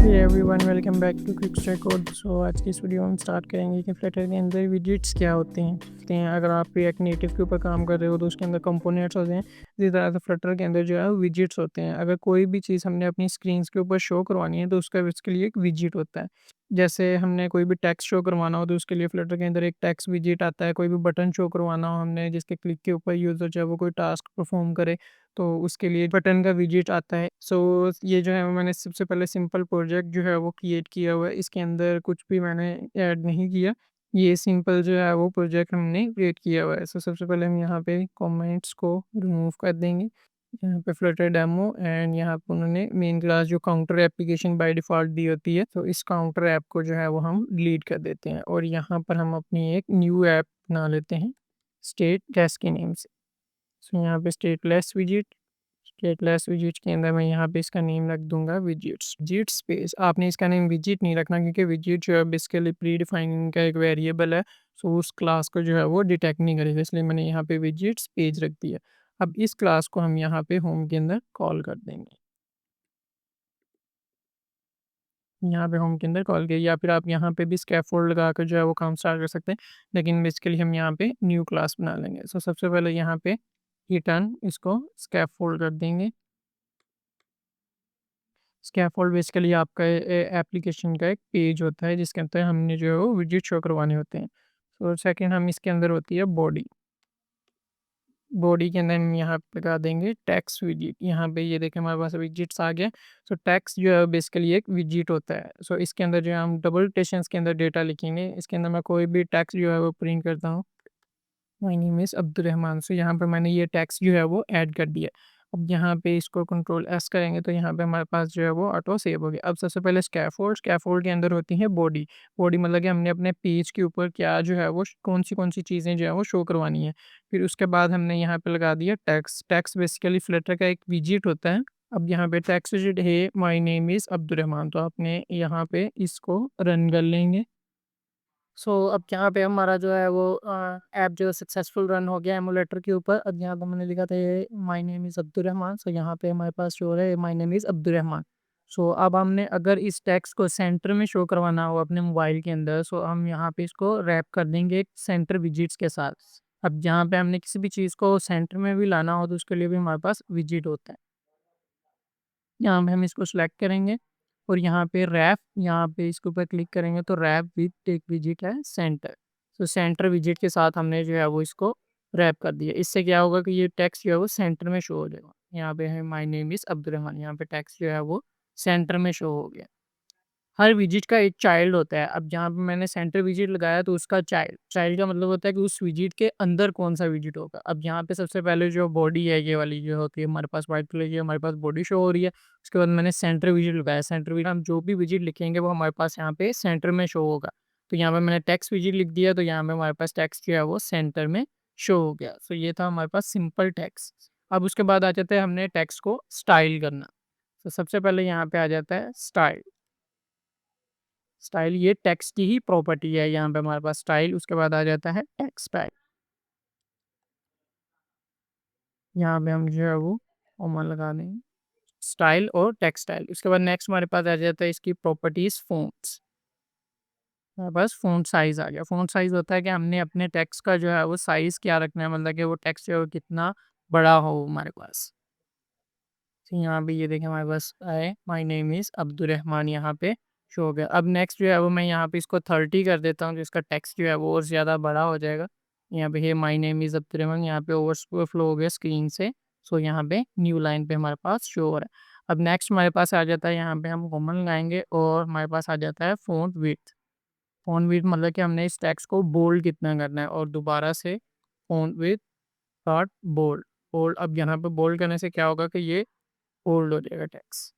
Hey everyone, welcome back to quick strike code. So आज की इस वीडियो में हम स्टार्ट करेंगे कि फ्लटर के अंदर विजेट्स क्या होते हैं। अगर आप रिएक्ट नेटिव के ऊपर काम कर रहे हो तो उसके अंदर कंपोनेंट्स होते हैं। इसी तरह से फ्लटर के अंदर जो है विजेट्स होते हैं। अगर कोई भी चीज़ हमने अपनी स्क्रीन्स के ऊपर शो करवानी है तो उसका उसके लिए एक विजेट होता है। जैसे हमने कोई भी टेक्स्ट शो करवाना हो तो उसके लिए फ्लटर के अंदर एक टेक्स्ट विजेट आता है। कोई भी बटन शो करवाना हो हमने, जिसके क्लिक के ऊपर यूज़र जो है वो कोई टास्क परफॉर्म करे, तो उसके लिए बटन का विजेट आता है। सो ये जो है मैंने सबसे पहले सिंपल प्रोजेक्ट जो है वो क्रिएट किया हुआ है। इसके अंदर कुछ भी मैंने ऐड नहीं किया। ये सिंपल जो है वो प्रोजेक्ट हमने क्रिएट किया हुआ है। सो सबसे पहले हम यहाँ पे कमेंट्स को रिमूव कर देंगे। यहाँ पे फ्लटर डेमो एंड यहाँ पे उन्होंने मेन क्लास जो काउंटर एप्लीकेशन बाय डिफ़ॉल्ट दी होती है, तो इस काउंटर ऐप को जो है वो हम डिलीट कर देते हैं और यहाँ पर हम अपनी एक न्यू ऐप बना लेते हैं स्टेट क्लास के नेम से। सो यहाँ पे स्टेटलेस विजेट, स्टेटलेस विजेट के अंदर मैं यहाँ पे इसका नेम रख दूंगा विजेट्स। विजेट स्पेस, आपने इसका नेम विजेट नहीं रखना क्योंकि विजेट जो है बेसिकली प्री डिफाइनिंग का एक वेरिएबल है। सो उस क्लास को जो है वो डिटेक्ट नहीं करेगा, इसलिए मैंने यहाँ पे विजेट्स पेज रख दिया। अब इस क्लास को हम यहाँ पे होम के अंदर कॉल कर देंगे। यहाँ पे होम के अंदर कॉल किया, या फिर आप यहाँ पे भी स्कैफोल्ड लगा कर जो है वो काम स्टार्ट कर सकते हैं, लेकिन बेसिकली हम यहाँ पे न्यू क्लास बना लेंगे। सो सबसे पहले यहाँ पे रिटर्न इसको स्कैफोल्ड कर देंगे। स्कैफोल्ड बेसिकली आपका एप्लीकेशन का एक पेज होता है जिसके अंदर हमने जो है वो विजेट शो करवाने होते हैं। तो सेकंड हम इसके अंदर होती है बॉडी। बॉडी के अंदर हम यहाँ पे लगा देंगे टेक्स्ट विजेट। यहाँ पे ये देखें हमारे पास विजेट्स आ गए। सो टेक्स्ट जो है बेसिकली एक विजेट होता है। सो इसके अंदर जो है हम डबल कोटेशंस के अंदर डेटा लिखेंगे। इसके अंदर मैं कोई भी टेक्स्ट जो है वो प्रिंट करता हूँ, माय नेम इज़ अब्दुर्रहमान। सो यहाँ पे मैंने ये टेक्स्ट जो है वो ऐड कर दिया। अब यहाँ पे इसको कंट्रोल एस करेंगे तो यहाँ पे हमारे पास जो है वो ऑटो सेव हो गया। अब सबसे पहले स्कैफोल्ड के अंदर होती है बॉडी। बॉडी मतलब कि हमने अपने पेज के ऊपर क्या जो है वो कौन सी चीज़ें जो है वो शो करवानी है। फिर उसके बाद हमने यहाँ पे लगा दिया टेक्स्ट। टेक्स्ट बेसिकली फ्लटर का एक विजेट होता है। अब यहाँ पे टेक्स्ट विजेट है माय नेम इज़ अब्दुर्रहमान, तो आपने यहाँ पे इसको रन कर लेंगे। सो अब यहाँ पे हमारा जो है वो ऐप जो सक्सेसफुल रन हो गया एमुलेटर के ऊपर। अब यहाँ पे मैंने लिखा था ये माय नेम इज़ अब्दुर्रहमान। सो यहाँ पे हमारे पास शो हो रहा है माय नेम इज़ अब्दुर्रहमान। सो अब हमने अगर इस टेक्स्ट को सेंटर में शो करवाना हो अपने मोबाइल के अंदर, सो हम यहाँ पे इसको रैप कर देंगे एक सेंटर विजेट्स के साथ। अब जहाँ पे हमने किसी भी चीज़ को सेंटर में भी लाना हो तो उसके लिए भी हमारे पास विजेट होता है। यहाँ पे हम इसको सिलेक्ट करेंगे और यहाँ पे रैप, यहाँ पे इसके ऊपर क्लिक करेंगे तो रैप विद टेक विजिट है सेंटर। तो सेंटर विजिट के साथ हमने जो है वो इसको रैप कर दिया। इससे क्या होगा कि ये टेक्स्ट जो है वो सेंटर में शो हो जाएगा। यहाँ पे है माय नेम इज़ अब्दुर्रहमान, यहाँ पे टेक्स्ट जो है वो सेंटर में शो हो गया। हर विजिट का एक चाइल्ड होता है। अब जहाँ पे मैंने सेंटर विजिट लगाया तो उसका चाइल्ड, चाइल्ड का मतलब होता है कि उस विजिट के अंदर कौन-सा विजिट होगा। अब यहाँ पे सबसे पहले जो बॉडी है ये वाली जो होती है हमारे पास व्हाइट कलर की, हमारे पास बॉडी शो हो रही है। उसके बाद मैंने सेंटर विजिट लगाया। सेंटर विजिट हम जो भी विजिट लिखेंगे वो हमारे पास यहाँ पे सेंटर में शो होगा। तो यहाँ पे मैंने टेक्स्ट विजिट लिख दिया तो यहाँ पे हमारे पास टेक्स्ट जो है वो सेंटर में शो हो गया। सो ये था हमारे पास सिंपल टेक्स्ट। अब उसके बाद आ जाता है हमने टेक्स्ट को स्टाइल करना। तो सबसे पहले यहाँ पे आ जाता है स्टाइल। स्टाइल ये टेक्स्ट की ही प्रॉपर्टी है। यहाँ पे हमारे पास स्टाइल, उसके बाद आ जाता है टेक्स्ट स्टाइल। यहाँ पे हम जो है वो कॉमा लगा देंगे स्टाइल और टेक्स्ट स्टाइल। उसके बाद नेक्स्ट हमारे पास आ जाता है इसकी प्रॉपर्टीज फ़ॉन्ट्स। हमारे पास फ़ॉन्ट साइज़ आ गया। फ़ॉन्ट साइज़ होता है कि हमने अपने टेक्स्ट का जो है वो साइज़ क्या रखना है, मतलब कि वो टेक्स्ट जो है वो कितना बड़ा हो हमारे पास। तो यहाँ पे ये देखिए हमारे पास है माय नेम इज़ अब्दुर्रहमान, यहाँ पे शो हो गया। अब नेक्स्ट जो है वो मैं यहाँ पे इसको 30 कर देता हूँ, जिसका टेक्स्ट जो है वो और ज़्यादा बड़ा हो जाएगा। यहाँ पे है माय नेम इज़ अब्दुर्रहमान, यहाँ पे ओवरफ्लो हो गया स्क्रीन से। सो यहाँ पे न्यू लाइन पे हमारे पास शो हो रहा है। अब नेक्स्ट हमारे पास आ जाता है, यहाँ पे हम कॉमन लगाएँगे और हमारे पास आ जाता है फ़ॉन्ट विड्थ। फ़ॉन्ट विड्थ मतलब कि हमने इस टेक्स्ट को बोल्ड कितना करना है, और दोबारा से font width dot bold. Bold, अब यहाँ पे बोल्ड करने से क्या होगा कि ये बोल्ड हो जाएगा टेक्स्ट।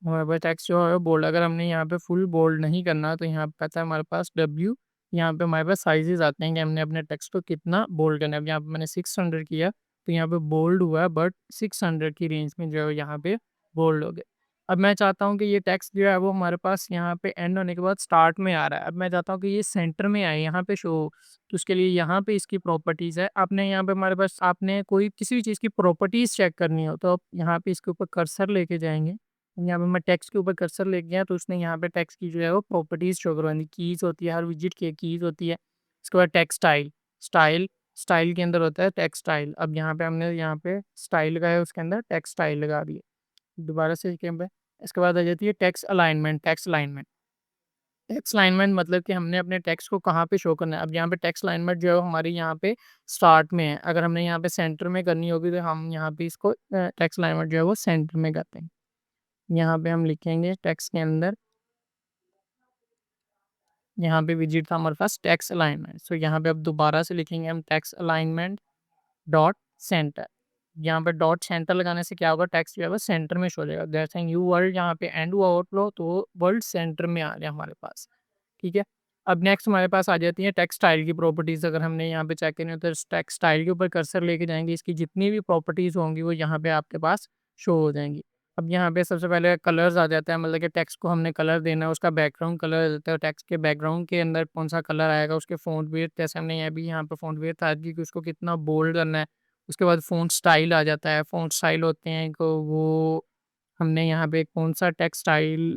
हमारे पास टेक्स्ट जो है बोल्ड, अगर हमने यहाँ पे फुल बोल्ड नहीं करना तो यहाँ पे आता है हमारे पास डब्ल्यू। यहाँ पे हमारे पास साइजेस आते हैं कि हमने अपने टेक्स्ट को कितना बोल्ड करना है। अब यहाँ पे मैंने 600 किया तो यहाँ पे बोल्ड हुआ है, बट 600 की रेंज में जो है यहाँ पे बोल्ड हो गया। अब मैं चाहता हूँ कि ये टेक्स्ट जो है वो हमारे पास यहाँ पे एंड होने के बाद स्टार्ट में आ रहा है। अब मैं चाहता हूँ कि ये सेंटर में आए, यहाँ पे शो हो। तो उसके लिए यहाँ पे इसकी प्रॉपर्टीज़ है। आपने यहाँ पे हमारे पास आपने कोई किसी भी चीज़ की प्रॉपर्टीज़ चेक करनी हो तो आप यहाँ पे इसके ऊपर कर्सर लेके जाएँगे। यहाँ पे मैं टेक्स्ट के ऊपर कर्सर लेके गया तो उसने यहाँ पे टेक्स्ट की जो है वो प्रॉपर्टीज शो करवानी, कीज होती है, हर विजिट की कीज होती है। इसके बाद टेक्स्ट स्टाइल, स्टाइल स्टाइल के अंदर होता है टेक्स्ट स्टाइल। अब यहाँ पे हमने यहाँ पे स्टाइल लगाया, उसके अंदर टेक्स्ट स्टाइल लगा दिए। दोबारा से कैम पे, इसके बाद आ जाती है text alignment. Text alignment, text alignment मतलब कि हमने अपने टेक्स्ट को कहाँ पे शो करना है। अब यहाँ पे टेक्स्ट अलाइनमेंट जो है हमारी यहाँ पे स्टार्ट में है, अगर हमने यहाँ पे सेंटर में करनी होगी तो हम यहाँ पे इसको टेक्स्ट अलाइनमेंट जो है वो सेंटर में करते हैं। यहाँ पे हम लिखेंगे टेक्स्ट के अंदर, यहाँ पे विजिट था हमारे पास टेक्स्ट अलाइनमेंट, सो यहाँ पे अब दोबारा से लिखेंगे हम टेक्स्ट अलाइनमेंट डॉट सेंटर। यहाँ पे डॉट सेंटर लगाने से क्या होगा, टेक्स्ट जो है वो सेंटर में शो हो जाएगा। जैसे यू वर्ल्ड यहाँ पे एंड ओवरफ्लो, तो वर्ल्ड सेंटर में आ गया हमारे पास। ठीक है, अब नेक्स्ट हमारे पास आ जाती है टेक्स्ट स्टाइल की प्रॉपर्टीज़। अगर हमने यहाँ पे चेक करनी हो तो टेक्स्ट स्टाइल के ऊपर कर्सर लेके जाएंगे, इसकी जितनी भी प्रॉपर्टीज़ होंगी वो यहाँ पे आपके पास शो हो जाएंगी। अब यहाँ पे सबसे पहले कलर्स आ जाता है, मतलब कि टेक्स्ट को हमने कलर देना है, उसका बैकग्राउंड कलर देता है, टेक्स्ट के बैकग्राउंड के अंदर कौन सा कलर आएगा, उसके फ़ॉन्ट वेट, जैसे हमने यहाँ भी यहाँ पे फ़ॉन्ट वेट था कि उसको कितना बोल्ड करना है। उसके बाद फ़ॉन्ट स्टाइल आ जाता है, फ़ॉन्ट स्टाइल होते हैं को वो हमने यहाँ पे कौन-सा टेक्स्ट स्टाइल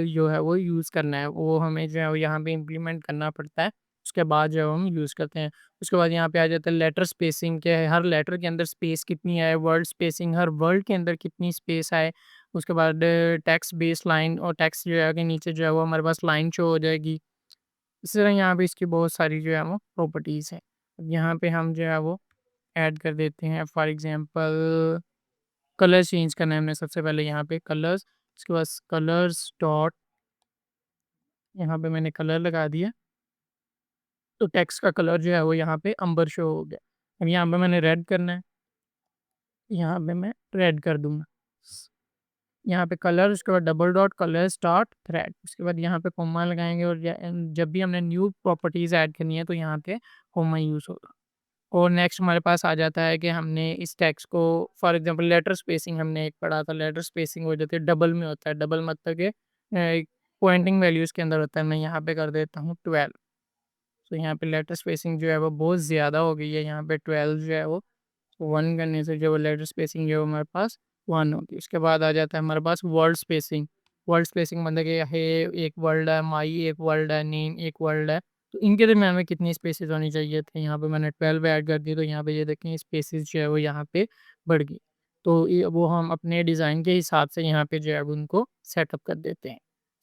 जो है वो यूज़ करना है, वो हमें जो है वो यहाँ पे इम्प्लीमेंट करना पड़ता है। उसके बाद जो है हम यूज़ करते हैं। उसके बाद यहाँ पे आ जाता है लेटर स्पेसिंग, क्या है, हर लेटर के अंदर स्पेस कितनी है, वर्ड स्पेसिंग, हर वर्ड के अंदर कितनी स्पेस है। उसके बाद टेक्स्ट बेस लाइन, और टेक्स्ट जो है के नीचे जो है वो हमारे पास लाइन शो हो जाएगी। इसी तरह यहाँ पे इसकी बहुत सारी जो है वो प्रॉपर्टीज़ हैं। अब यहाँ पे हम जो है वो ऐड कर देते हैं, फॉर एग्ज़ाम्पल कलर चेंज करना है हमने सबसे पहले यहाँ पे कलर्स, उसके बाद कलर्स डॉट, यहाँ पे मैंने कलर लगा दिया, तो टेक्स्ट का कलर जो है वो यहाँ पे अंबर शो हो गया। अब यहाँ पे मैंने रेड करना है, यहाँ पे मैं रेड कर दूंगा। यहाँ पे कलर, उसके बाद double dot colours dot thread, उसके बाद यहाँ पे कोमा लगाएंगे, और जब भी हमने न्यू प्रॉपर्टीज ऐड करनी है तो यहाँ पे कोमा यूज़ होगा। और नेक्स्ट हमारे पास आ जाता है कि हमने इस टेक्स्ट को, फॉर एग्जांपल लेटर स्पेसिंग हमने एक पढ़ा था, लेटर स्पेसिंग हो जाती है डबल में होता है। डबल मतलब कि पॉइंटिंग वैल्यूज़ के अंदर होता है। मैं यहाँ पे कर देता हूँ 12, तो यहाँ पे लेटर स्पेसिंग जो है वो बहुत ज़्यादा हो गई है, यहाँ पे 12 जो है वो 1 करने से जो वो लेटर स्पेसिंग जो है हमारे पास 1 होगी। उसके बाद आ जाता है हमारे पास वर्ड स्पेसिंग। वर्ड स्पेसिंग मतलब कि हे एक वर्ड है, माई एक वर्ड है, नेम एक वर्ड है, तो इनके दरमियान में कितनी स्पेसेस होनी चाहिए थे, यहाँ पे मैंने 12 ऐड कर दी, तो यहाँ पे ये देखें स्पेसेस जो है वो यहाँ पे बढ़ गई। तो ये वो हम अपने डिज़ाइन के हिसाब से यहाँ पे जो है वो उनको सेटअप कर देते हैं।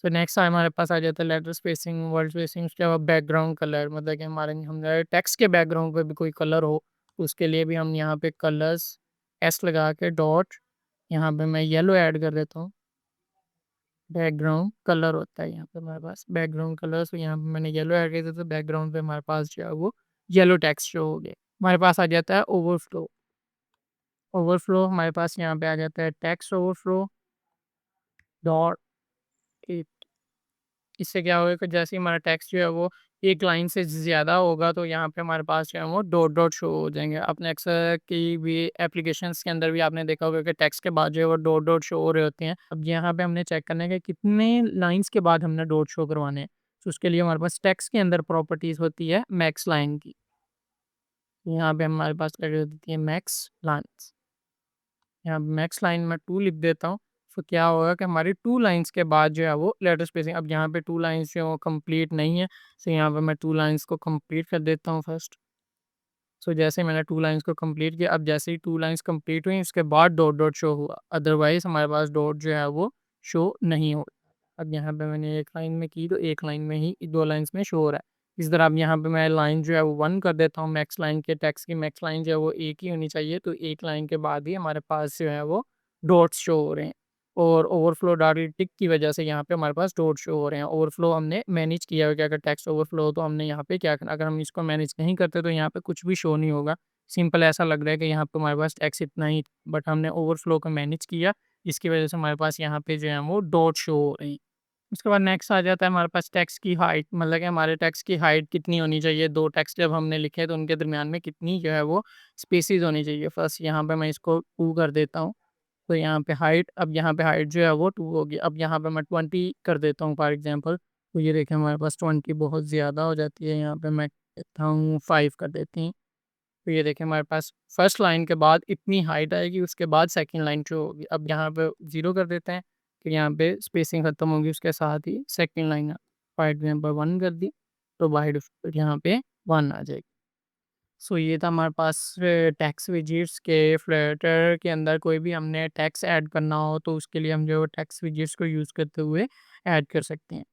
सो नेक्स्ट हमारे पास आ जाता है लेटर स्पेसिंग, वर्ड स्पेसिंग, उसके बाद बैकग्राउंड कलर, मतलब कि हमारे टेक्स्ट के बैकग्राउंड पे भी कोई कलर हो, उसके लिए भी हम यहाँ पे कलर्स एस लगा के डॉट, यहाँ पे मैं येलो ऐड कर देता हूँ। बैकग्राउंड कलर होता है यहाँ पे हमारे पास बैकग्राउंड कलर, तो यहाँ पे मैंने येलो ऐड कर दिया, तो बैकग्राउंड पे हमारे पास जो है वो येलो टेक्स्ट शो हो गया। हमारे पास आ जाता है ओवरफ्लो। ओवरफ्लो हमारे पास यहाँ पे आ जाता है टेक्स्ट ओवरफ्लो डॉट, इससे क्या होगा कि जैसे ही हमारा टेक्स्ट जो है वो एक लाइन से ज़्यादा होगा तो यहाँ पे हमारे पास जो है वो डॉट डॉट शो हो जाएँगे। आपने अक्सर की भी एप्लीकेशंस के अंदर भी आपने देखा होगा कि टेक्स्ट के बाद जो है वो डॉट डॉट शो हो रहे होते हैं। अब यहाँ पे हमने चेक करना है कि कितने लाइन्स के बाद हमने डॉट शो करवाने हैं। तो उसके लिए हमारे पास टेक्स्ट के अंदर प्रॉपर्टीज़ होती है मैक्स लाइन की। यहाँ पे हमारे पास लगी होती है मैक्स लाइन्स। यहाँ मैक्स लाइन में 2 लिख देता हूँ, तो क्या होगा कि हमारी 2 लाइन्स के बाद जो है वो लेटर स्पेसिंग, अब यहाँ पे 2 लाइन्स जो है वो कंप्लीट नहीं है, तो यहाँ पे मैं 2 लाइन्स को कंप्लीट कर देता हूँ फर्स्ट। सो जैसे ही मैंने 2 लाइन्स को कंप्लीट किया, अब जैसे ही 2 लाइन्स कंप्लीट हुई उसके बाद डॉट डॉट शो हुआ, अदरवाइज़ हमारे पास डॉट जो है वो शो नहीं हो। अब यहाँ पे मैंने 1 लाइन में की तो 1 लाइन में ही 2 लाइन्स में शो हो रहा है। इस तरह अब यहाँ पे मैं लाइन जो है वो 1 कर देता हूँ, मैक्स लाइन के टेक्स्ट की मैक्स लाइन जो है वो 1 ही होनी चाहिए, तो 1 लाइन के बाद ही हमारे पास जो है वो डॉट्स शो हो रहे हैं। और ओवरफ्लो डॉट टिक की वजह से यहाँ पे हमारे पास डॉट शो हो रहे हैं। ओवरफ्लो हमने मैनेज किया हुआ है कि अगर टेक्स्ट ओवरफ्लो हो तो हमने यहाँ पे क्या करना, अगर हम इसको मैनेज नहीं करते तो यहाँ पे कुछ भी शो नहीं होगा। सिंपल ऐसा लग रहा है कि यहाँ पे हमारे पास टेक्स्ट इतना ही, बट हमने ओवरफ्लो को मैनेज किया, इसकी वजह से हमारे पास यहाँ पे जो है वो डॉट शो हो रही है। उसके बाद नेक्स्ट आ जाता है हमारे पास टेक्स्ट की हाइट, मतलब कि हमारे टेक्स्ट की हाइट कितनी होनी चाहिए, 2 टेक्स्ट जब हमने लिखे तो उनके दरमियान में कितनी जो है वो स्पेसेस होनी चाहिए। फर्स्ट यहाँ पे मैं इसको 2 कर देता हूँ, तो यहाँ पे हाइट, अब यहाँ पे हाइट जो है वो 2 होगी। अब यहाँ पे मैं 20 कर देता हूँ फॉर एग्ज़ाम्पल, तो ये देखें हमारे पास 20 बहुत ज़्यादा हो जाती है, यहाँ पे मैं कहता हूँ 5 कर देती हूँ। तो ये देखें हमारे पास फर्स्ट लाइन के बाद इतनी हाइट आएगी, उसके बाद सेकंड लाइन जो होगी। अब यहाँ पे 0 कर देते हैं, फिर यहाँ पे स्पेसिंग ख़त्म होगी, उसके साथ ही सेकंड लाइन फॉर एग्जांपल 1 कर दी, तो बाय डिफ़ॉल्ट यहाँ पे 1 आ जाएगी। सो ये था हमारे पास टेक्स्ट विजेट्स के फ्लटर के अंदर कोई भी हमने टेक्स्ट ऐड करना हो तो उसके लिए हम जो टेक्स्ट विजेट्स को यूज़ करते हुए ऐड कर सकते हैं।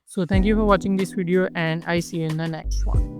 So thank you for watching this video and I see you in the next one.